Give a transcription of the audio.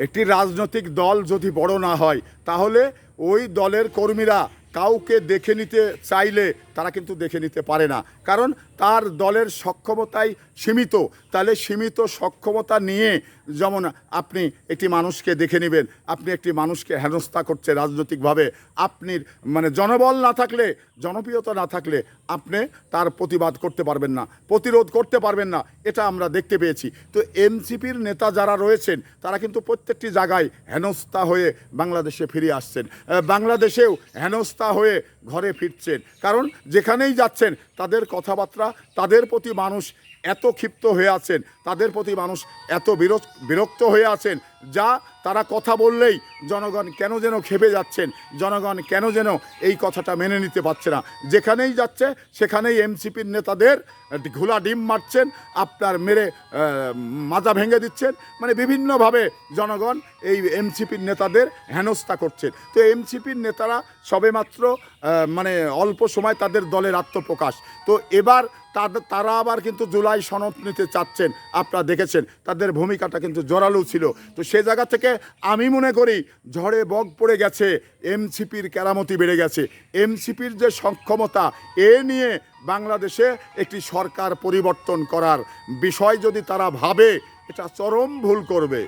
একটি রাজনৈতিক দল যদি বড় না হয় তাহলে ওই দলের কর্মীরা কাউকে দেখে নিতে চাইলে তারা কিন্তু দেখে নিতে পারে না, কারণ তার দলের সক্ষমতাই সীমিত। তাহলে সীমিত সক্ষমতা নিয়ে যেমন আপনি একটি মানুষকে দেখে নেবেন, আপনি একটি মানুষকে হেনস্থা করছে রাজনৈতিকভাবে, আপনি মানে জনবল না থাকলে, জনপ্রিয়তা না থাকলে আপনি তার প্রতিবাদ করতে পারবেন না, প্রতিরোধ করতে পারবেন না, এটা আমরা দেখতে পেয়েছি। তো এনসিপির নেতা যারা রয়েছেন তারা কিন্তু প্রত্যেকটি জায়গায় হেনস্থা হয়ে বাংলাদেশে ফিরে আসছেন, বাংলাদেশেও হেনস্থা হয়ে ঘরে ফিরছেন, কারণ যেখানেই যাচ্ছেন তাদের কথাবার্তা, তাদের প্রতি মানুষ এত ক্ষিপ্ত হয়ে আছেন, তাদের প্রতি মানুষ এত বিরক্ত হয়ে আছেন, যা তারা কথা বললেই জনগণ কেন যেন খেপে যাচ্ছেন, জনগণ কেন যেন এই কথাটা মেনে নিতে পারছে না। যেখানেই যাচ্ছে সেখানেই এনসিপির নেতাদের ঘোলা ডিম মারছেন, আপনার মেরে মাজা ভেঙে দিচ্ছেন, মানে বিভিন্নভাবে জনগণ এই এনসিপির নেতাদের হেনস্থা করছেন। তো এনসিপির নেতারা সবেমাত্র মানে অল্প সময় তাদের দলের আত্মপ্রকাশ, তো এবার তারা আবার কিন্তু জুলাই সনদ নিতে চাচ্ছেন, আপনারা দেখেছেন তাদের ভূমিকাটা কিন্তু জোরালো ছিল। তো সে জায়গা থেকে আমি মনে করি ঝড়ে বগ পড়ে গেছে, এনসিপির কেরামতি বেড়ে গেছে, এনসিপির যে সক্ষমতা এ নিয়ে বাংলাদেশে একটি সরকার পরিবর্তন করার বিষয় যদি তারা ভাবে, এটা চরম ভুল করবে।